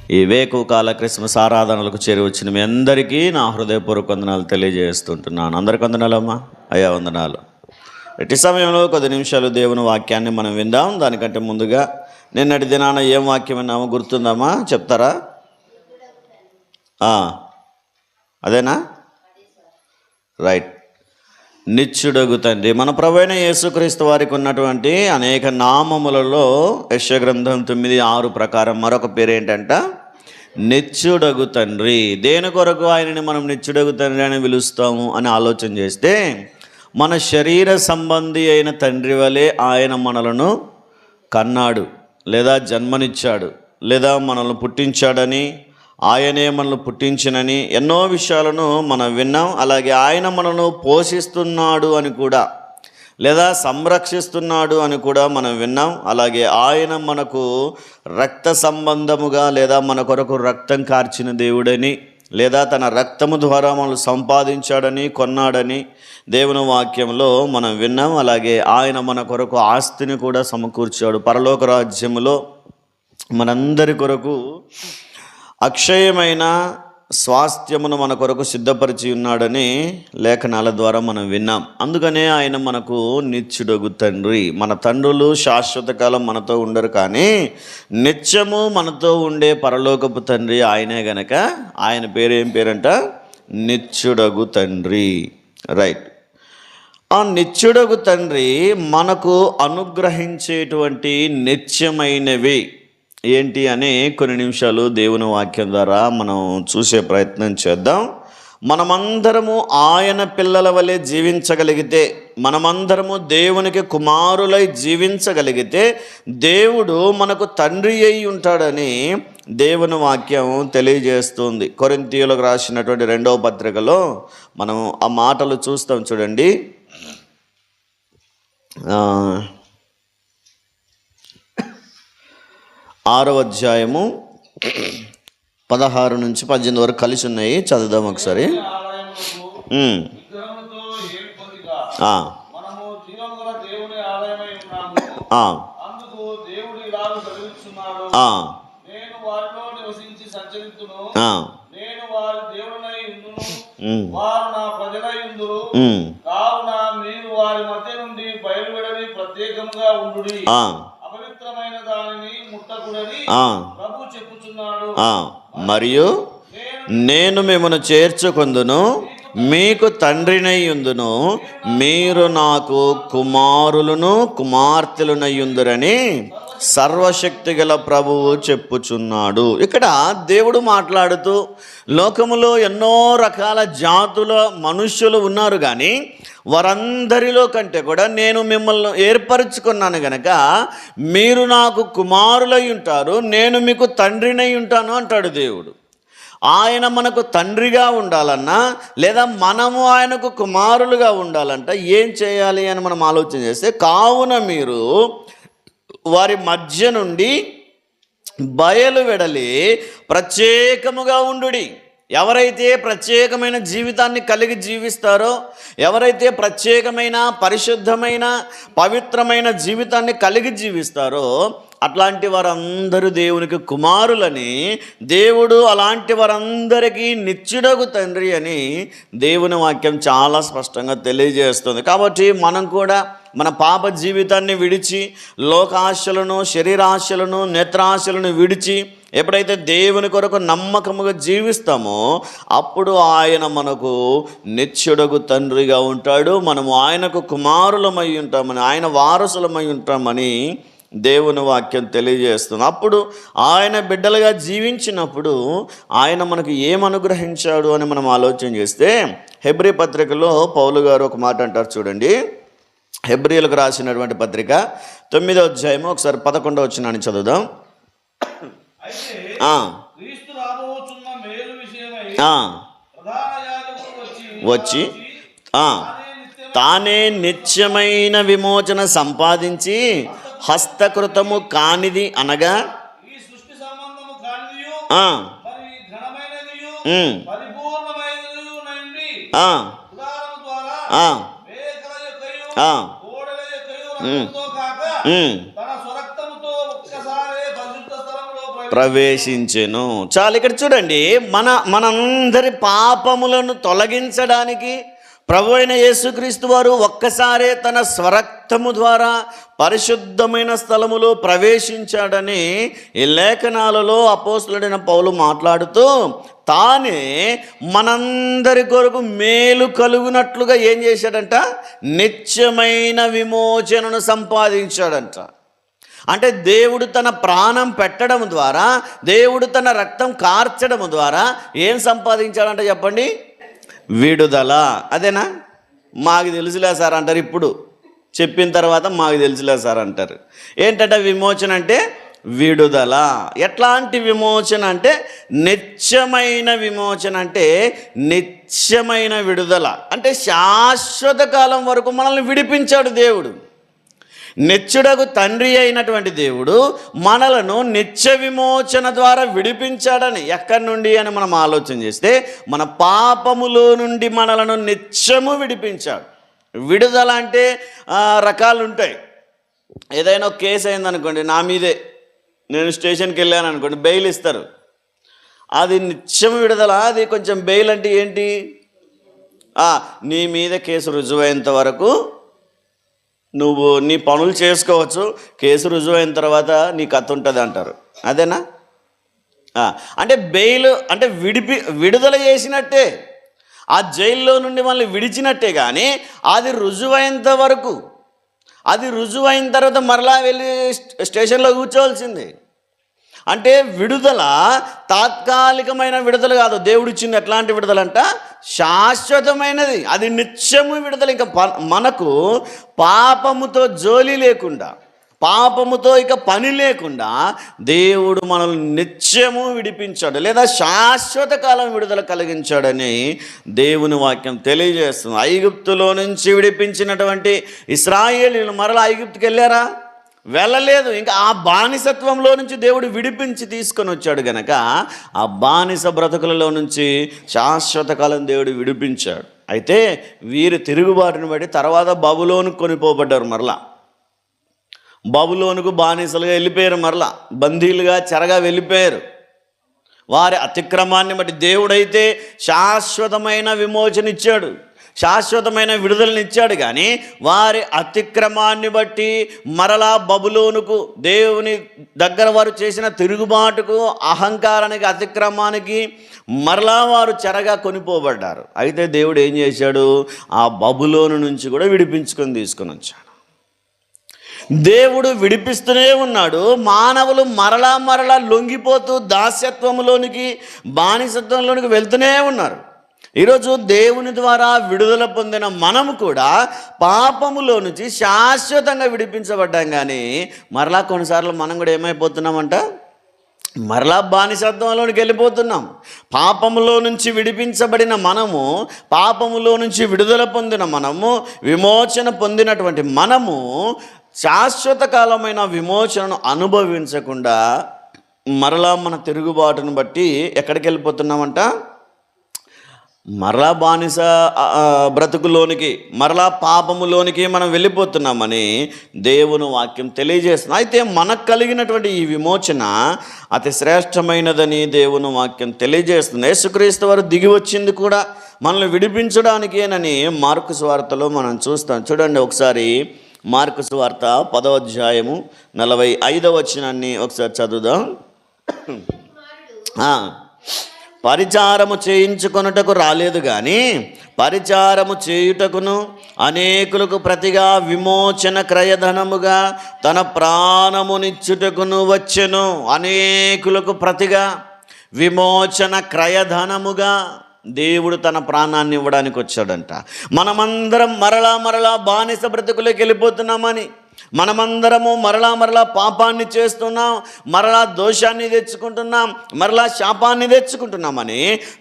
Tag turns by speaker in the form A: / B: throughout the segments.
A: ఈ వేకువకాల క్రిస్మస్ ఆరాధనలకు చేరి వచ్చిన మీ అందరికీ నా హృదయపూర్వక వందనాలు తెలియజేస్తుంటున్నాను. అందరికి వందనాలమ్మా, అయ్యా వందనాలు. ఇట్టి సమయంలో కొద్ది నిమిషాలు దేవుని వాక్యాన్ని మనం విందాం. దానికంటే ముందుగా నిన్నటి దినాన ఏం వాక్యం విన్నామో గుర్తుందమ్మా, చెప్తారా? అదేనా? రైట్. నిత్యుడగు తండ్రి. మన ప్రభువైన యేసుక్రీస్తు వారికి ఉన్నటువంటి అనేక నామములలో యెషయా గ్రంథం 9:6 ప్రకారం మరొక పేరు ఏంటంట? నిత్యుడగు తండ్రి. దేని కొరకు ఆయనని మనం నిత్యుడగు తండ్రి అని పిలుస్తాము అని ఆలోచన చేస్తే, మన శరీర సంబంధి అయిన తండ్రి వలె ఆయన మనలను కన్నాడు, లేదా జన్మనిచ్చాడు, లేదా మనల్ని పుట్టించాడని, ఆయనే మనల్ని పుట్టించినని ఎన్నో విషయాలను మనం విన్నాం. అలాగే ఆయన మనల్ని పోషిస్తున్నాడు అని కూడా, లేదా సంరక్షిస్తున్నాడు అని కూడా మనం విన్నాం. అలాగే ఆయన మనకు రక్త సంబంధముగా, లేదా మన కొరకు రక్తం కార్చిన దేవుడని, లేదా తన రక్తము ద్వారా మనల్ని సంపాదించాడని, కొన్నాడని దేవుని వాక్యంలో మనం విన్నాం. అలాగే ఆయన మన కొరకు ఆస్తిని కూడా సమకూర్చాడు. పరలోక రాజ్యములో మనందరి కొరకు అక్షయమైన స్వాస్థ్యమును మన కొరకు సిద్ధపరిచి ఉన్నాడని లేఖనాల ద్వారా మనం విన్నాం. అందుకనే ఆయన మనకు నిత్యుడగు తండ్రి. మన తండ్రులు శాశ్వత కాలం మనతో ఉండరు, కానీ నిత్యము మనతో ఉండే పరలోకపు తండ్రి ఆయనే గనక ఆయన పేరు ఏం పేరంట? నిత్యుడగు తండ్రి. రైట్. ఆ నిత్యుడగు తండ్రి మనకు అనుగ్రహించేటువంటి నిత్యమైనవి ఏంటి అని కొన్ని నిమిషాలు దేవుని వాక్యం ద్వారా మనం చూసే ప్రయత్నం చేద్దాం. మనమందరము ఆయన పిల్లల వలె జీవించగలిగితే, మనమందరము దేవునికి కుమారులై జీవించగలిగితే దేవుడు మనకు తండ్రి అయి ఉంటాడని దేవుని వాక్యం తెలియజేస్తుంది. కొరింథీయులకు రాసినటువంటి 2వ పత్రికలో మనం ఆ మాటలు చూస్తాం. చూడండి, 6వ అధ్యాయము 16 నుంచి 18 వరకు కలిసి ఉన్నాయి. చదువుదాం ఒకసారి. మరియు నేను మిమ్మల్ని చేర్చుకొందును, మీకు తండ్రినై ఉందును, మీరు నాకు కుమారులను కుమార్తెలునై ఉందురని సర్వశక్తి గల ప్రభువు చెప్పుచున్నాడు. ఇక్కడ దేవుడు మాట్లాడుతూ, లోకములో ఎన్నో రకాల జాతుల మనుష్యులు ఉన్నారు, కానీ వారందరిలో కంటే కూడా నేను మిమ్మల్ని ఏర్పరచుకున్నాను గనక మీరు నాకు కుమారులై ఉంటారు, నేను మీకు తండ్రినై ఉంటాను అంటాడు దేవుడు. ఆయన మనకు తండ్రిగా ఉండాలన్నా, లేదా మనము ఆయనకు కుమారులుగా ఉండాలంట ఏం చేయాలి అని మనం ఆలోచన చేస్తే, కావున మీరు వారి మధ్య నుండి బయలు వెడలి ప్రత్యేకముగా ఉండుడి. ఎవరైతే ప్రత్యేకమైన జీవితాన్ని కలిగి జీవిస్తారో, ఎవరైతే ప్రత్యేకమైన పరిశుద్ధమైన పవిత్రమైన జీవితాన్ని కలిగి జీవిస్తారో, అట్లాంటి వారందరూ దేవునికి కుమారులని దేవుడు అలాంటి వారందరికీ నిత్యుడగు తండ్రి అని దేవుని వాక్యం చాలా స్పష్టంగా తెలియజేస్తుంది. కాబట్టి మనం కూడా మన పాప జీవితాన్ని విడిచి, లోకాశలను, శరీరాశలను, నేత్రాశలను విడిచి ఎప్పుడైతే దేవుని కొరకు నమ్మకముగా జీవిస్తామో అప్పుడు ఆయన మనకు నిత్యుడగు తండ్రిగా ఉంటాడు. మనము ఆయనకు కుమారులమై ఉంటామని, ఆయన వారసులమై ఉంటామని దేవుని వాక్యం తెలియజేస్తుంది. అప్పుడు ఆయన బిడ్డలుగా జీవించినప్పుడు ఆయన మనకు ఏమనుగ్రహించాడు అని మనం ఆలోచన చేస్తే, హెబ్రీ పత్రికలో పౌలు గారు ఒక మాట అంటారు. చూడండి, హెబ్రీలకు రాసినటువంటి పత్రిక 9వ అధ్యాయము ఒకసారి 11వ వచనాన్ని చదువుదాం. వచ్చి తానే నిత్యమైన విమోచన సంపాదించి హస్తకృతము కానిది అనగా ప్రవేశించెను. చాలు, ఇక్కడ చూడండి, మనందరి పాపములను తొలగించడానికి ప్రభు అయిన యేసుక్రీస్తు వారు ఒక్కసారే తన స్వరక్తము ద్వారా పరిశుద్ధమైన స్థలములో ప్రవేశించాడని ఈ లేఖనాలలో అపోస్తలుడైన పౌలు మాట్లాడుతూ తానే మనందరి కొరకు మేలు కలుగునట్లుగా ఏం చేశాడంట? నిత్యమైన విమోచనను సంపాదించాడంట. అంటే దేవుడు తన ప్రాణం పెట్టడం ద్వారా, దేవుడు తన రక్తం కార్చడం ద్వారా ఏం సంపాదించాడంట చెప్పండి? విడుదల. అదేనా? మాకు తెలుసులే సార్ అంటారు. ఇప్పుడు చెప్పిన తర్వాత మాకు తెలుసులే సార్ అంటారు. ఏంటంటే విమోచన అంటే విడుదల. ఎట్లాంటి విమోచన అంటే నిత్యమైన విమోచన, అంటే నిత్యమైన విడుదల. అంటే శాశ్వత కాలం వరకు మనల్ని విడిపించాడు దేవుడు. నిత్యుడగు తండ్రి అయినటువంటి దేవుడు మనలను నిత్య విమోచన ద్వారా విడిపించాడని. ఎక్కడి నుండి అని మనం ఆలోచన చేస్తే మన పాపములో నుండి మనలను నిత్యము విడిపించాడు. విడుదల అంటే రకాలు ఉంటాయి. ఏదైనా ఒక కేసు అయిందనుకోండి, నా మీదే, నేను స్టేషన్కి వెళ్ళాను అనుకోండి, బెయిల్ ఇస్తారు. అది నిత్యం విడుదల. అది కొంచెం బెయిల్ అంటే ఏంటి? నీ మీద కేసు రుజువైనంత వరకు నువ్వు నీ పనులు చేసుకోవచ్చు, కేసు రుజువైన తర్వాత నీ కథ ఉంటుంది అంటారు. అదేనా? అంటే బెయిల్ అంటే విడుదల చేసినట్టే, ఆ జైల్లో నుండి మనల్ని విడిచినట్టే. కానీ అది రుజువైనంత వరకు, అది రుజువైన తర్వాత మరలా వెళ్ళి స్టేషన్లో కూర్చోవలసిందే. అంటే విడుదల తాత్కాలికమైన విడుదల కాదు. దేవుడు ఇచ్చింది ఎట్లాంటి విడుదల అంట? శాశ్వతమైనది. అది నిత్యము విడుదల. ఇంకా మనకు పాపముతో జోలి లేకుండా, పాపముతో ఇక పని లేకుండా దేవుడు మనల్ని నిత్యము విడిపించాడు, లేదా శాశ్వత కాలం విడుదల కలిగించాడని దేవుని వాక్యం తెలియజేస్తుంది. ఐగుప్తులో నుంచి విడిపించినటువంటి ఇశ్రాయేలీయులు మరలా ఐగుప్తుకి వెళ్ళారా? వెళ్ళలేదు. ఇంకా ఆ బానిసత్వంలో నుంచి దేవుడు విడిపించి తీసుకొని వచ్చాడు గనక ఆ బానిస బ్రతుకులలో నుంచి శాశ్వత కాలం దేవుడు విడిపించాడు. అయితే వీరు తిరుగుబాటును బట్టి తర్వాత బబులోనుకు కొనిపోబడ్డారు. మరలా బబులోనుకు బానిసలుగా వెళ్ళిపోయారు, మరలా బందీలుగా చెరగా వెళ్ళిపోయారు. వారి అతిక్రమాన్ని బట్టి దేవుడైతే శాశ్వతమైన విమోచన ఇచ్చాడు, శాశ్వతమైన విడుదలను ఇచ్చాడు. కానీ వారి అతిక్రమాన్ని బట్టి మరలా బబులోనుకు, దేవుని దగ్గర వారు చేసిన తిరుగుబాటుకు, అహంకారానికి, అతిక్రమానికి మరలా వారు చెరగా కొనిపోబడ్డారు. అయితే దేవుడు ఏం చేశాడు? ఆ బబులోను నుంచి కూడా విడిపించుకొని తీసుకొని వచ్చాడు. దేవుడు విడిపిస్తూనే ఉన్నాడు. మానవులు మరలా మరలా లొంగిపోతూ దాస్యత్వంలోనికి, బానిసత్వంలోనికి వెళ్తూనే ఉన్నారు. ఈరోజు దేవుని ద్వారా విడుదల పొందిన మనము కూడా పాపములో నుంచి శాశ్వతంగా విడిపించబడ్డాం. కానీ మరలా కొన్నిసార్లు మనం కూడా ఏమైపోతున్నామంట? మరలా బానిసత్వంలోనికి వెళ్ళిపోతున్నాం. పాపములో నుంచి విడిపించబడిన మనము, పాపములో నుంచి విడుదల పొందిన మనము, విమోచన పొందినటువంటి మనము శాశ్వత కాలమైన విమోచనను అనుభవించకుండా మరలా మన తిరుగుబాటును బట్టి ఎక్కడికి వెళ్ళిపోతున్నామంట? మరలా బానిస బ్రతుకులోనికి, మరలా పాపములోనికి మనం వెళ్ళిపోతున్నామని దేవుని వాక్యం తెలియజేస్తుంది. అయితే మనకు కలిగినటువంటి ఈ విమోచన అతి శ్రేష్టమైనదని దేవుని వాక్యం తెలియజేస్తుంది. యేసుక్రీస్తు వారు దిగి వచ్చింది కూడా మనల్ని విడిపించడానికేనని మార్కు సువార్తలో మనం చూస్తాం. చూడండి ఒకసారి, మార్కు సువార్త 10వ అధ్యాయము 45వ వచనాన్ని ఒకసారి చదువుదాం. పరిచారము చేయించుకొనుటకు రాలేదు కానీ పరిచారము చేయుటకును అనేకులకు ప్రతిగా విమోచన క్రయధనముగా తన ప్రాణమునిచ్చుటకును వచ్చెను. అనేకులకు ప్రతిగా విమోచన క్రయధనముగా దేవుడు తన ప్రాణాన్ని ఇవ్వడానికి వచ్చాడంట. మనమందరం మరలా బానిస బ్రతుకులోకి వెళ్ళిపోతున్నామని, మనమందరము మరలా పాపాన్ని చేస్తున్నాం, మరలా దోషాన్ని తెచ్చుకుంటున్నాం, మరలా శాపాన్ని తెచ్చుకుంటున్నామని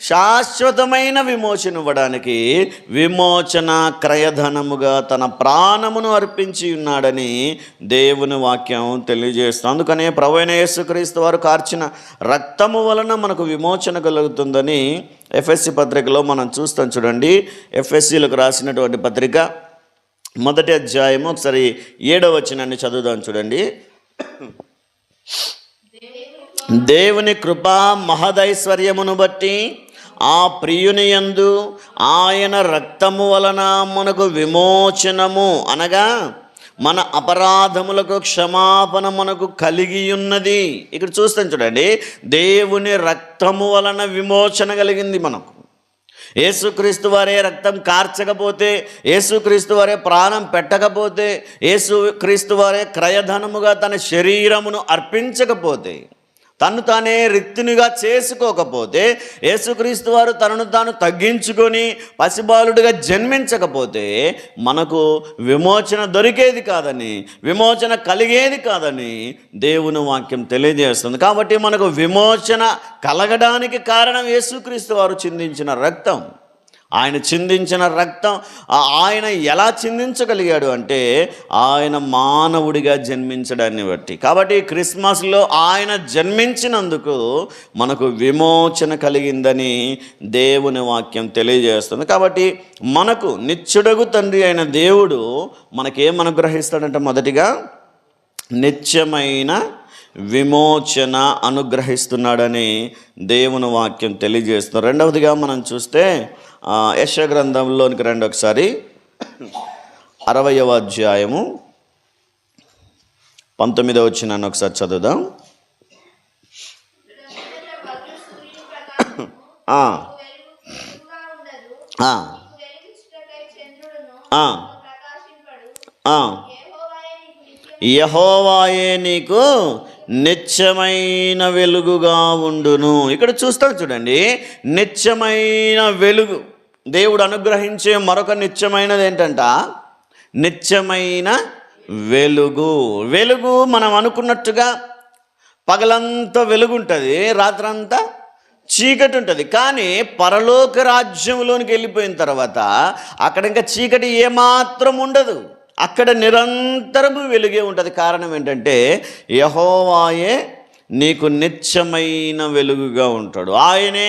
A: శాశ్వతమైన విమోచన ఇవ్వడానికి విమోచన క్రయధనముగా తన ప్రాణమును అర్పించి ఉన్నాడని దేవుని వాక్యం తెలియజేస్తుంది. అందుకనే ప్రభువైన యేసుక్రీస్తు వారు కార్చిన రక్తము వలన మనకు విమోచన కలుగుతుందని ఎఫ్ఎస్సి పత్రికలో మనం చూస్తాం. చూడండి, ఎఫ్ఎస్సీలకు రాసినటువంటి పత్రిక 1వ అధ్యాయము ఒకసారి 7వ వచనాన్ని చదువుదాం. చూడండి. దేవుని కృపా మహదైశ్వర్యమును బట్టి ఆ ప్రియుని యందు ఆయన రక్తము వలన మనకు విమోచనము అనగా మన అపరాధములకు క్షమాపణ మనకు కలిగి ఉన్నది. ఇక్కడ చూస్తాం చూడండి, దేవుని రక్తము వలన విమోచన కలిగింది మనకు. యేసుక్రీస్తు వారే రక్తం కార్చకపోతే, యేసుక్రీస్తు వారే ప్రాణం పెట్టకపోతే, యేసుక్రీస్తు వారే క్రయధనముగా తన శరీరమును అర్పించకపోతే, తను తానే రిక్తునిగా చేసుకోకపోతే, యేసుక్రీస్తు వారు తనను తాను తగ్గించుకొని పసిబాలుడిగా జన్మించకపోతే మనకు విమోచన దొరికేది కాదని, విమోచన కలిగేది కాదని దేవుని వాక్యం తెలియజేస్తుంది. కాబట్టి మనకు విమోచన కలగడానికి కారణం యేసుక్రీస్తు వారు చిందించిన రక్తం. ఆయన చిందించిన రక్తం, ఆయన ఎలా చిందించగలిగాడు అంటే ఆయన మానవుడిగా జన్మించడాన్ని బట్టి. కాబట్టి క్రిస్మస్లో ఆయన జన్మించినందుకు మనకు విమోచన కలిగిందని దేవుని వాక్యం తెలియజేస్తుంది. కాబట్టి మనకు నిత్యుడగు తండ్రి అయిన దేవుడు మనకేం అనుగ్రహిస్తాడంటే, మొదటిగా నిత్యమైన విమోచన అనుగ్రహిస్తున్నాడని దేవుని వాక్యం తెలియజేస్తుంది. రెండవదిగా మనం చూస్తే యెషయా గ్రంథంలోనికి రండి ఒకసారి. 60వ అధ్యాయము 19వ వచనాన్ని ఒకసారి చదువుదాం. యెహోవాయే నీకు నిత్యమైన వెలుగుగా ఉండును. ఇక్కడ చూస్తాం చూడండి, నిత్యమైన వెలుగు. దేవుడు అనుగ్రహించే మరొక నిత్యమైనది ఏంటంట, నిత్యమైన వెలుగు. వెలుగు మనం అనుకున్నట్టుగా పగలంతా వెలుగు ఉంటుంది, రాత్రంతా చీకటి ఉంటుంది. కానీ పరలోక రాజ్యంలోనికి వెళ్ళిపోయిన తర్వాత అక్కడ ఇంకా చీకటి ఏమాత్రం ఉండదు, అక్కడ నిరంతరము వెలుగే ఉంటుంది. కారణం ఏంటంటే యెహోవాయే నీకు నిత్యమైన వెలుగుగా ఉంటాడు. ఆయనే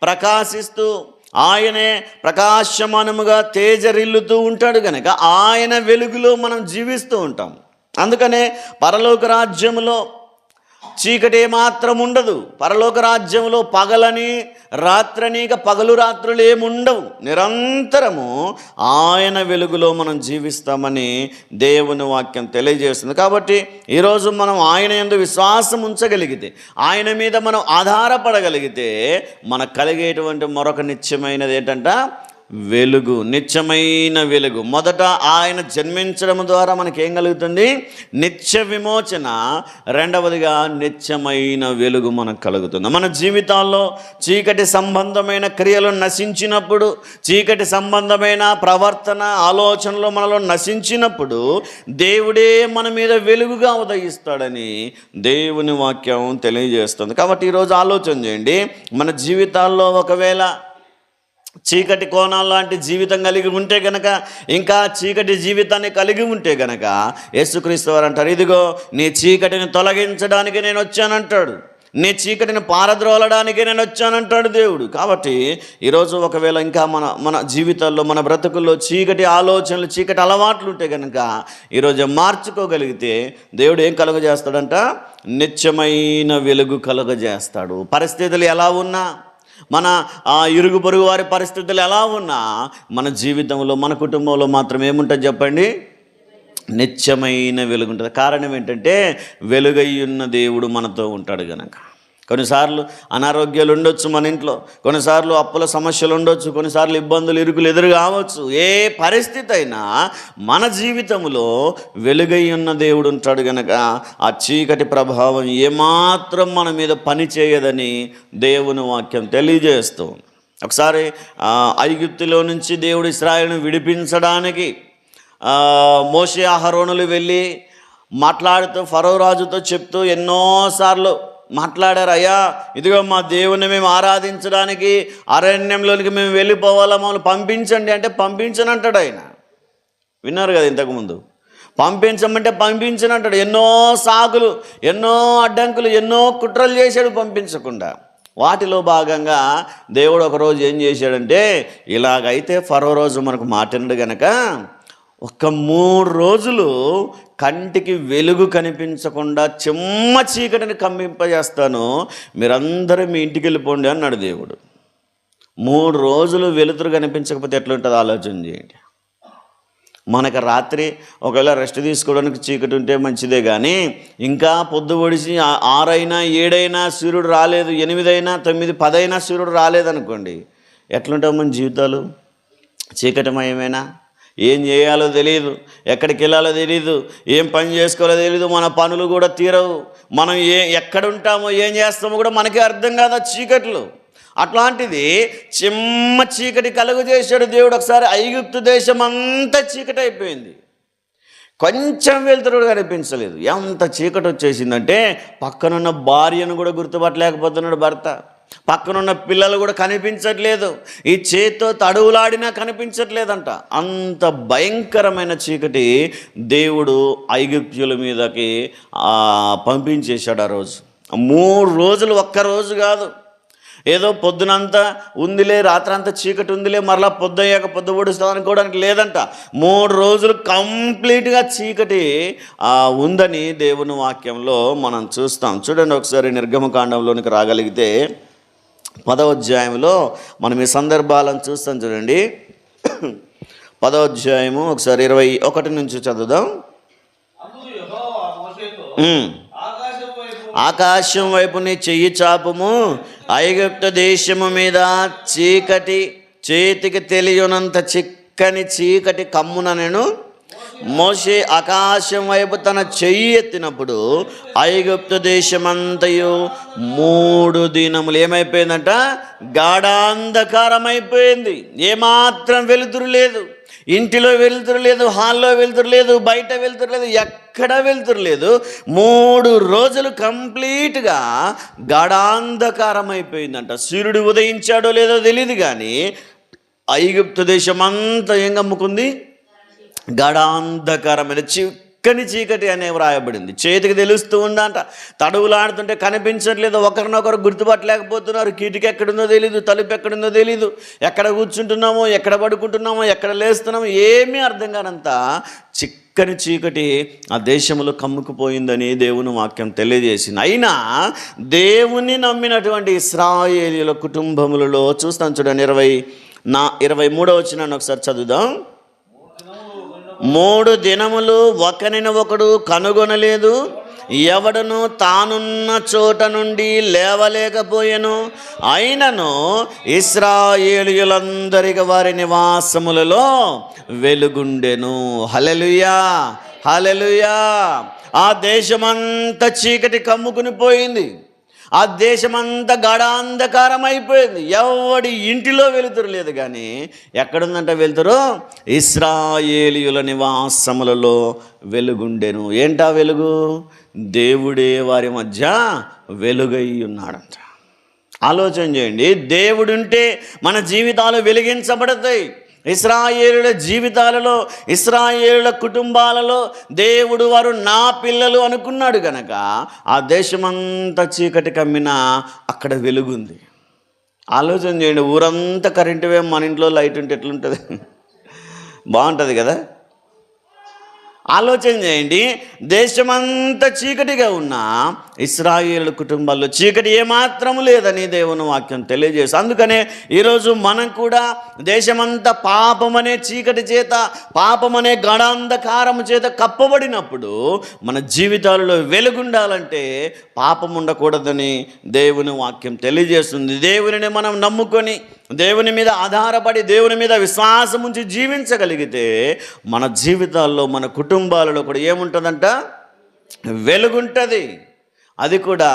A: ప్రకాశిస్తూ, ఆయనే ప్రకాశమానముగా తేజరిల్లుతూ ఉంటాడు కనుక ఆయన వెలుగులో మనం జీవిస్తూ ఉంటాం. అందుకనే పరలోక రాజ్యంలో చీకటి ఏమాత్రం ఉండదు. పరలోక రాజ్యంలో పగలని రాత్రని, ఇక పగలు రాత్రులు ఏముండవు. నిరంతరము ఆయన వెలుగులో మనం జీవిస్తామని దేవుని వాక్యం తెలియజేస్తుంది. కాబట్టి ఈరోజు మనం ఆయన యందు విశ్వాసం ఉంచగలిగితే, ఆయన మీద మనం ఆధారపడగలిగితే మనకు కలిగేటువంటి మరొక నిత్యమైనది ఏంటంట, వెలుగు. నిత్యమైన వెలుగు. మొదట ఆయన జన్మించడం ద్వారా మనకేం కలుగుతుంది, నిత్య విమోచన. రెండవదిగా నిత్యమైన వెలుగు మనకు కలుగుతుంది. మన జీవితాల్లో చీకటి సంబంధమైన క్రియలు నశించినప్పుడు, చీకటి సంబంధమైన ప్రవర్తన ఆలోచనలు మనలో నశించినప్పుడు దేవుడే మన మీద వెలుగుగా ఉదయిస్తాడని దేవుని వాక్యం తెలియజేస్తుంది. కాబట్టి ఈరోజు ఆలోచన చేయండి, మన జీవితాల్లో ఒకవేళ చీకటి కోణాల లాంటి జీవితం కలిగి ఉంటే గనక, ఇంకా చీకటి జీవితాన్ని కలిగి ఉంటే గనక యేసుక్రీస్తు వారు అంటారు, ఇదిగో నీ చీకటిని తొలగించడానికి నేను వచ్చానంటాడు, నీ చీకటిని పారద్రోలడానికి నేను వచ్చానంటాడు దేవుడు. కాబట్టి ఈరోజు ఒకవేళ ఇంకా మన జీవితాల్లో, మన బ్రతుకుల్లో చీకటి ఆలోచనలు, చీకటి అలవాట్లు ఉంటే కనుక ఈరోజు మార్చుకోగలిగితే దేవుడు ఏం కలుగజేస్తాడంట, నిత్యమైన వెలుగు కలుగజేస్తాడు. పరిస్థితులు ఎలా ఉన్నా, మన ఇరుగు పొరుగు వారి పరిస్థితులు ఎలా ఉన్నా, మన జీవితంలో, మన కుటుంబంలో మాత్రం ఏముంటుంది చెప్పండి, నిత్యమైన వెలుగు ఉంటుంది. కారణం ఏంటంటే వెలుగయ్యున్న దేవుడు మనతో ఉంటాడు గనక. కొన్నిసార్లు అనారోగ్యాలు ఉండొచ్చు మన ఇంట్లో, కొన్నిసార్లు అప్పుల సమస్యలు ఉండొచ్చు, కొన్నిసార్లు ఇబ్బందులు, ఇరుకులు ఎదురు కావచ్చు. ఏ పరిస్థితి అయినా మన జీవితంలో వెలుగై ఉన్న దేవుడు ఉంటాడు కనుక ఆ చీకటి ప్రభావం ఏమాత్రం మన మీద పని చేయదని దేవుని వాక్యం తెలియజేస్తూ, ఒకసారి ఐగుప్తులో నుంచి దేవుడు ఇశ్రాయేలును విడిపించడానికి మోషే అహరోనులు వెళ్ళి మాట్లాడుతూ ఫరో రాజుతో చెప్తూ ఎన్నోసార్లు మాట్లాడారు, అయ్యా ఇదిగో మా దేవుని మేము ఆరాధించడానికి అరణ్యంలోనికి మేము వెళ్ళిపోవాలా, మమ్మల్ని పంపించండి అంటే పంపించనంటాడు ఆయన. విన్నారు కదా ఇంతకుముందు, పంపించమంటే పంపించనంటాడు. ఎన్నో సాకులు, ఎన్నో అడ్డంకులు, ఎన్నో కుట్రలు చేశాడు పంపించకుండా. వాటిలో భాగంగా దేవుడు ఒకరోజు ఏం చేశాడంటే, ఇలాగైతే ఫరో రోజు మనకు మాటినడు గనక ఒక 3 రోజులు కంటికి వెలుగు కనిపించకుండా చిమ్మ చీకటిని కమ్మింపజేస్తాను, మీరందరూ మీ ఇంటికి వెళ్ళిపోండి అన్నాడు దేవుడు. 3 రోజులు వెలుతురు కనిపించకపోతే ఎట్లుంటుందో ఆలోచన చేయండి. మనకు రాత్రి ఒకవేళ రెస్ట్ తీసుకోవడానికి చీకటి ఉంటే మంచిదే, కానీ ఇంకా పొద్దు పొడిచి 6 అయినా 7 అయినా సూర్యుడు రాలేదు, 8 అయినా 9, 10 అయినా సూర్యుడు రాలేదనుకోండి, ఎట్లుంటాం మన జీవితాలు? చీకటిమయమేనా? ఏం చేయాలో తెలియదు, ఎక్కడికి వెళ్ళాలో తెలియదు, ఏం పని చేసుకోవాలో తెలియదు, మన పనులు కూడా తీరవు, మనం ఎక్కడ ఉంటామో ఏం చేస్తామో కూడా మనకే అర్థం కాదు చీకట్లు. అట్లాంటిది చిమ్మ చీకటి కలుగు చేశాడు దేవుడు. ఒకసారి ఐగుప్తు దేశం అంతా చీకటి అయిపోయింది, కొంచెం వెలుతురు కనిపించలేదు. ఎంత చీకటి వచ్చేసిందంటే పక్కనున్న భార్యను కూడా గుర్తుపట్టలేకపోతున్నాడు భర్త, పక్కనున్న పిల్లలు కూడా కనిపించట్లేదు, ఈ చేత్తో తడువులాడినా కనిపించట్లేదంట. అంత భయంకరమైన చీకటి దేవుడు ఐగుప్తుల మీదకి పంపించేశాడు ఆ రోజు. 3 రోజులు, ఒక్కరోజు కాదు, ఏదో పొద్దునంతా ఉందిలే, రాత్రంతా చీకటి ఉందిలే, మరలా పొద్దుయ్యాక పొద్దు పొడుస్తాం అనుకోవడానికి లేదంట. 3 రోజులు కంప్లీట్గా చీకటి ఉందని దేవుని వాక్యంలో మనం చూస్తాం. చూడండి ఒకసారి నిర్గమకాండంలోనికి రాగలిగితే 10వ అధ్యాయంలో మనం ఈ సందర్భాలను చూస్తాం. చూడండి 10వ అధ్యాయము ఒకసారి 21 నుంచి చదువుదాం. ఆకాశం వైపు నీ చెయ్యి చాపము, ఐగుప్తు దేశము మీద చీకటి, చేతికి తెలియనంత చిక్కని చీకటి కమ్మున నేను. మోషే ఆకాశం వైపు తన చెయ్యి ఎత్తినప్పుడు ఐగుప్తు దేశమంతయు 3 దినములు ఏమైపోయిందంట? గాఢాంధకారం అయిపోయింది. ఏమాత్రం వెలుతురు లేదు, ఇంటిలో వెలుతురు లేదు, హాల్లో వెలుతురు లేదు, బయట వెలుతురు లేదు, ఎక్కడ వెలుతురు లేదు. 3 రోజులు కంప్లీట్గా గాఢాంధకారం అయిపోయిందంట. సూర్యుడు ఉదయించాడో లేదో తెలియదు, కానీ ఐగుప్తు దేశం అంతా ఏం కమ్ముకుంది? గాఢాంధకారమైన చిక్కని చీకటి అనే వ్రాయబడింది. చేతికి తెలుస్తూ ఉందంట, తడువులాడుతుంటే కనిపించట్లేదు, ఒకరినొకరు గుర్తుపట్టలేకపోతున్నారు. కిటికీ ఎక్కడుందో తెలీదు, తలుపు ఎక్కడుందో తెలీదు, ఎక్కడ కూర్చుంటున్నామో, ఎక్కడ పడుకుంటున్నామో, ఎక్కడ లేస్తున్నామో ఏమీ అర్థం కానంత చిక్కని చీకటి ఆ దేశంలో కమ్ముకుపోయిందని దేవుని వాక్యం తెలియజేసింది. అయినా దేవుని నమ్మినటువంటి ఇశ్రాయేలీయుల కుటుంబములలో చూస్తాం. చూడండి 23వ వచనాన్ని ఒకసారి చదువుదాం. 3 దినములు ఒకరినొకడు కనుగొనలేదు, ఎవడను తానున్న చోట నుండి లేవలేకపోయెను. అయినను ఇశ్రాయేలీయులందరికి వారి నివాసములలో వెలుగుండెను. హల్లెలూయా, హల్లెలూయా. ఆ దేశమంతా చీకటి కమ్ముకుని పోయింది, ఆ దేశమంతా గాఢాంధకారం అయిపోయింది. ఎవడి ఇంటిలో వెలుతురు లేదు, కానీ ఎక్కడుందంట వెలుతురు? ఇశ్రాయేలీయుల నివాసములలో వెలుగుండెను. ఏంటా వెలుగు? దేవుడే వారి మధ్య వెలుగై ఉన్నాడంట. ఆలోచన చేయండి, దేవుడుంటే మన జీవితాలు వెలిగించబడతాయి. ఇశ్రాయేలుల జీవితాలలో, ఇశ్రాయేలుల కుటుంబాలలో దేవుడు వారు నా పిల్లలు అనుకున్నాడు గనక ఆ దేశమంతా చీకటి కమ్మినా అక్కడ వెలుగుంది. ఆలోచన చేయండి, ఊరంతా కరెంటు వేయం, మన ఇంట్లో లైట్ ఉంటే ఎట్లుంటుంది? బాగుంటుంది కదా? ఆలోచన చేయండి, దేశమంతా చీకటిగా ఉన్న ఇశ్రాయేలు కుటుంబాల్లో చీకటి ఏమాత్రము లేదని దేవుని వాక్యం తెలియజేసి, అందుకనే ఈరోజు మనం కూడా దేశమంతా పాపమనే చీకటి చేత, పాపమనే గాఢాంధకారము చేత కప్పబడినప్పుడు మన జీవితాలలో వెలుగుండాలంటే పాపం ఉండకూడదని దేవుని వాక్యం తెలియజేస్తుంది. దేవునిని మనం నమ్ముకొని, దేవుని మీద ఆధారపడి, దేవుని మీద విశ్వాసం ఉంచి జీవించగలిగితే మన జీవితాల్లో, మన కుటుంబాలలో కూడా ఏముంటుందంట? వెలుగుంటుంది. అది కూడా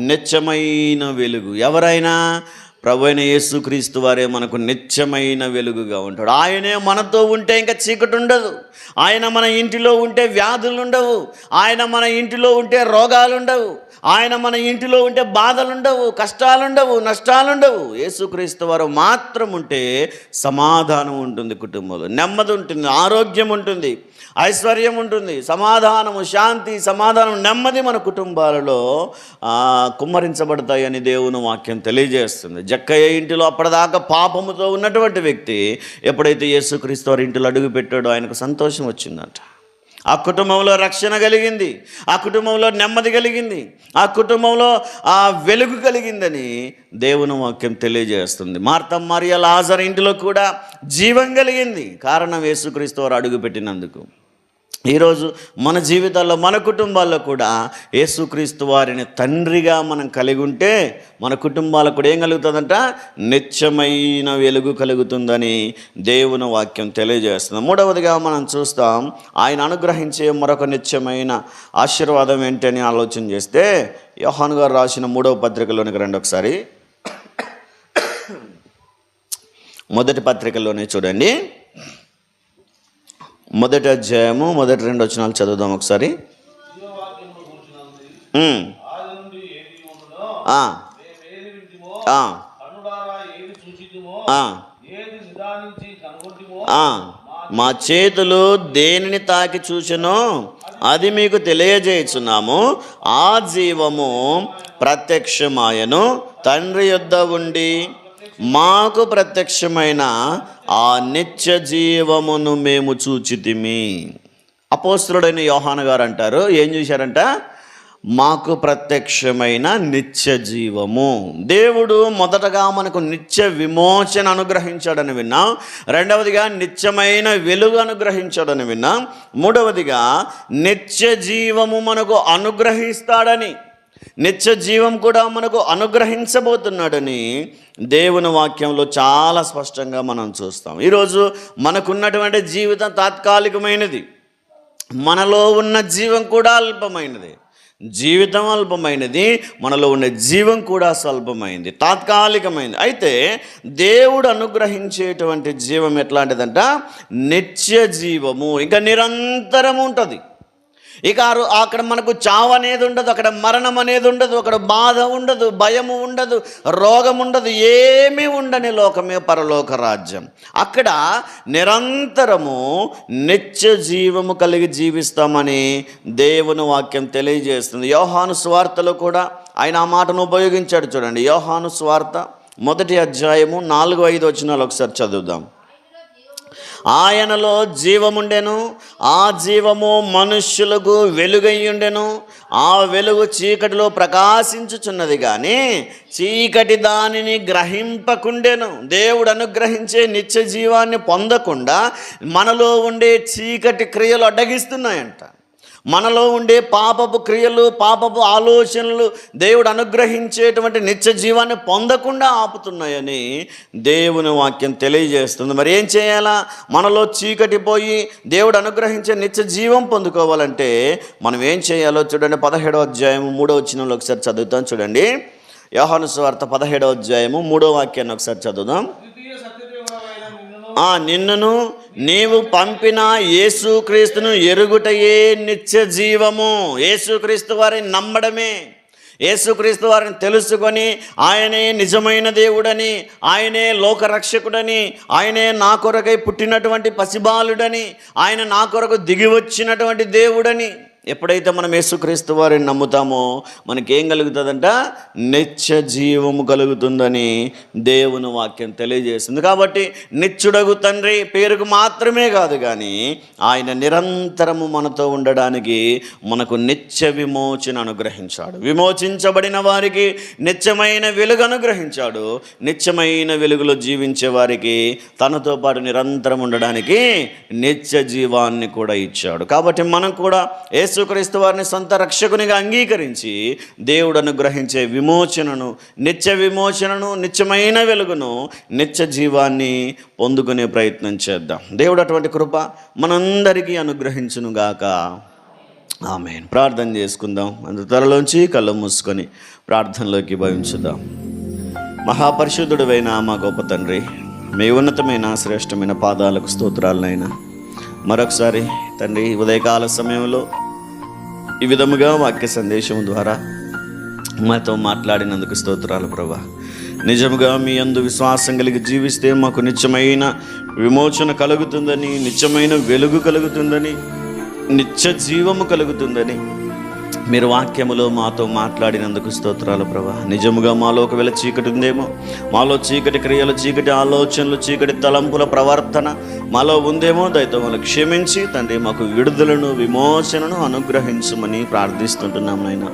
A: నిత్యమైన వెలుగు. ఎవరైనా ప్రభు అయిన యేసుక్రీస్తు వారే మనకు నిత్యమైన వెలుగుగా ఉంటాడు. ఆయనే మనతో ఉంటే ఇంకా చీకటి ఉండదు. ఆయన మన ఇంటిలో ఉంటే వ్యాధులు ఉండవు, ఆయన మన ఇంటిలో ఉంటే రోగాలు ఉండవు, ఆయన మన ఇంటిలో ఉంటే బాధలుండవు, కష్టాలుండవు, నష్టాలుండవు. యేసుక్రీస్తు వారు మాత్రం ఉంటే సమాధానం ఉంటుంది, కుటుంబంలో నెమ్మది ఉంటుంది, ఆరోగ్యం ఉంటుంది, ఐశ్వర్యం ఉంటుంది, సమాధానము, శాంతి, సమాధానం, నెమ్మది మన కుటుంబాలలో కుమ్మరించబడతాయని దేవుని వాక్యం తెలియజేస్తుంది. జక్కయ్య ఇంటిలో అప్పటిదాకా పాపముతో ఉన్నటువంటి వ్యక్తి ఎప్పుడైతే యేసుక్రీస్తు వారి ఇంటిలో అడుగు పెట్టాడో ఆయనకు సంతోషం వచ్చిందంట. ఆ కుటుంబంలో రక్షణ కలిగింది, ఆ కుటుంబంలో నెమ్మది కలిగింది, ఆ కుటుంబంలో ఆ వెలుగు కలిగిందని దేవుని వాక్యం తెలియజేస్తుంది. మార్త మరియ లాజరు ఇంటిలో కూడా జీవం కలిగింది. కారణం యేసుక్రీస్తు వారు అడుగు పెట్టినందుకు. ఈరోజు మన జీవితాల్లో మన కుటుంబాల్లో కూడా యేసుక్రీస్తు వారిని తండ్రిగా మనం కలిగి ఉంటే మన కుటుంబాలకు కూడా ఏం కలుగుతుందంట? నిత్యమైన వెలుగు కలుగుతుందని దేవుని వాక్యం తెలియజేస్తుంది. మూడవదిగా మనం చూస్తాం, ఆయన అనుగ్రహించే మరొక నిత్యమైన ఆశీర్వాదం ఏంటని ఆలోచన చేస్తే యోహాను గారు రాసిన 3వ పత్రికలోనికి రండి ఒకసారి. మొదటి పత్రికలోనే చూడండి, మొదటి అధ్యాయము మొదటి 2 వచనాలు చదువుదాం ఒకసారి. మా చేతులు దేనిని తాకి చూచెనో అది మీకు తెలియజేయుచున్నాము. ఆ జీవము ప్రత్యక్షమాయను, తండ్రి యొద్ద ఉండి మాకు ప్రత్యక్షమైన ఆ నిత్య జీవమును మేము చూచితిమి. అపోస్తలుడైన యోహాను గారు అంటారు, ఏం చూశారంట? మాకు ప్రత్యక్షమైన నిత్య జీవము. దేవుడు మొదటగా మనకు నిత్య విమోచన అనుగ్రహించాడని విన్నాం. రెండవదిగా నిత్యమైన వెలుగు అనుగ్రహించాడని విన్నాం. మూడవదిగా నిత్య జీవము మనకు అనుగ్రహిస్తాడని, నిత్య జీవం కూడా మనకు అనుగ్రహించబోతున్నాడని దేవుని వాక్యంలో చాలా స్పష్టంగా మనం చూస్తాం. ఈరోజు మనకున్నటువంటి జీవితం తాత్కాలికమైనది, మనలో ఉన్న జీవం కూడా అల్పమైనది. జీవితం అల్పమైనది, మనలో ఉన్న జీవం కూడా స్వల్పమైంది, తాత్కాలికమైనది. అయితే దేవుడు అనుగ్రహించేటువంటి జీవం ఎట్లాంటిదంట? నిత్య జీవము, ఇంకా నిరంతరం ఉంటుంది. ఇక అక్కడ మనకు చావు అనేది ఉండదు, అక్కడ మరణం అనేది ఉండదు, అక్కడ బాధ ఉండదు, భయము ఉండదు, రోగం ఉండదు, ఏమీ ఉండని లోకమే పరలోక రాజ్యం. అక్కడ నిరంతరము నిత్య జీవము కలిగి జీవిస్తామని దేవుని వాక్యం తెలియజేస్తుంది. యోహాను సువార్తలో కూడా ఆయన ఆ మాటను ఉపయోగించాడు. చూడండి, యోహాను సువార్త 1వ అధ్యాయము 4-5 వచనాలు ఒకసారి చదువుదాం. ఆయనలో జీవముండెను, ఆ జీవము మనుష్యులకు వెలుగయ్యుండెను, ఆ వెలుగు చీకటిలో ప్రకాశించుచున్నది కానీ చీకటి దానిని గ్రహింపకుండెను. దేవుడు అనుగ్రహించే నిత్య జీవాన్ని పొందకుండా మనలో ఉండే చీకటి క్రియలు అడ్డగిస్తున్నాయంట. మనలో ఉండే పాపపు క్రియలు, పాపపు ఆలోచనలు దేవుడు అనుగ్రహించేటువంటి నిత్య జీవాన్ని పొందకుండా ఆపుతున్నాయని దేవుని వాక్యం తెలియజేస్తుంది. మరి ఏం చేయాలా? మనలో చీకటి పోయి దేవుడు అనుగ్రహించే నిత్య జీవం పొందుకోవాలంటే మనం ఏం చేయాలో చూడండి. 17వ అధ్యాయము 3వ వచనంలో ఒకసారి చదువుతాం. చూడండి, యోహాను సువార్త 17వ అధ్యాయము 3వ వాక్యాన్ని ఒకసారి చదువుదాం. నిన్నును నీవు పంపిన యేసుక్రీస్తును ఎరుగుటయే నిత్య జీవము. యేసుక్రీస్తు వారిని నమ్మడమే, యేసుక్రీస్తు వారిని తెలుసుకొని ఆయనే నిజమైన దేవుడని, ఆయనే లోకరక్షకుడని, ఆయనే నా కొరకై పుట్టినటువంటి పసిబాలుడని, ఆయన నా కొరకు దిగి వచ్చినటువంటి దేవుడని ఎప్పుడైతే మనం యేసుక్రీస్తు వారిని నమ్ముతామో మనకేం కలుగుతుందంట? నిత్య జీవము కలుగుతుందని దేవుని వాక్యం తెలియజేస్తుంది. కాబట్టి నిత్యుడగు తండ్రి పేరుకు మాత్రమే కాదు కానీ ఆయన నిరంతరము మనతో ఉండడానికి మనకు నిత్య విమోచన అనుగ్రహించాడు. విమోచించబడిన వారికి నిత్యమైన వెలుగు అనుగ్రహించాడు. నిత్యమైన వెలుగులో జీవించే వారికి తనతో పాటు నిరంతరం ఉండడానికి నిత్య జీవాన్ని కూడా ఇచ్చాడు. కాబట్టి మనం కూడా యేసుక్రీస్తు వారిని సొంత రక్షకునిగా అంగీకరించి దేవుడు అనుగ్రహించే విమోచనను, నిత్య విమోచనను, నిత్యమైన వెలుగును, నిత్య జీవాన్ని పొందుకునే ప్రయత్నం చేద్దాం. దేవుడు అటువంటి కృప మనందరికీ అనుగ్రహించునుగాక. ఆమేన్. ప్రార్థన చేసుకుందాం. అందు త్వరలోంచి కళ్ళు మూసుకొని ప్రార్థనలోకి భావించుదాం. మహాపరిశుద్ధుడైన మా గొప్ప తండ్రి, మీ ఉన్నతమైన శ్రేష్టమైన పాదాలకు స్తోత్రాలనైనా మరొకసారి తండ్రి ఉదయకాల సమయంలో ఈ విధముగా వాక్య సందేశం ద్వారా మాతో మాట్లాడినందుకు స్తోత్రాలు ప్రభువా. నిజముగా మీ యందు విశ్వాసం కలిగి జీవిస్తే మాకు నిత్యమైన విమోచన కలుగుతుందని, నిత్యమైన వెలుగు కలుగుతుందని, నిత్య జీవము కలుగుతుందని మీరు వాక్యములో మాతో మాట్లాడినందుకు స్తోత్రాలు ప్రభా. నిజముగా మాలో ఒకవేళ చీకటి ఉందేమో, మాలో చీకటి క్రియలు, చీకటి ఆలోచనలు, చీకటి తలంపుల ప్రవర్తన మాలో ఉందేమో దయతో వాళ్ళు క్షమించి తండ్రి మాకు విడుదలను, విమోచనను అనుగ్రహించమని ప్రార్థిస్తుంటున్నాం నాయన.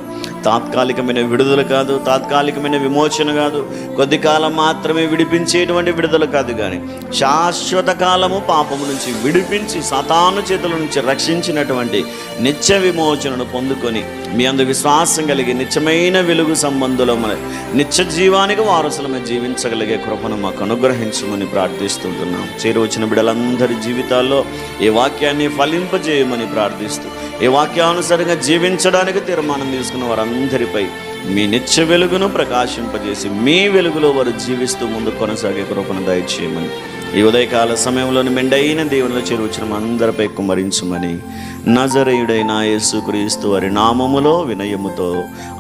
A: తాత్కాలికమైన విడుదల కాదు, తాత్కాలికమైన విమోచన కాదు, కొద్ది కాలం మాత్రమే విడిపించేటువంటి విడుదల కాదు, కానీ శాశ్వత కాలము పాపము నుంచి విడిపించి సాతాను చేతుల నుంచి రక్షించినటువంటి నిత్య విమోచనను పొందుకొని మీ అందు విశ్వాసం కలిగి నిత్యమైన వెలుగు సంబంధులమై నిత్య జీవానికి వారసులమై జీవించగలిగే కృపను మాకు అనుగ్రహించమని ప్రార్థిస్తుంటున్నాం. చేరువచ్చిన బిడ్డలందరి జీవితాల్లో ఈ వాక్యాన్ని ఫలింపజేయమని ప్రార్థిస్తూ, ఈ వాక్యానుసారంగా జీవించడానికి తీర్మానం తీసుకున్న వారందరిపై మీ నిత్య వెలుగును ప్రకాశింపజేసి మీ వెలుగులో వారు జీవిస్తూ ముందు కొనసాగే కృపను దయచేయమని ఈ ఉదయకాల సమయంలోని మెండైన దేవునిలో చేరువచ్చిన అందరిపై కుమ్మరించమని నజరేయుడైన యేసుక్రీస్తు వారి నామములో వినయముతో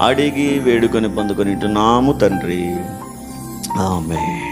A: అడిగి వేడుకొని పొందుకొనిటున్నాము తండ్రి. ఆమేన్.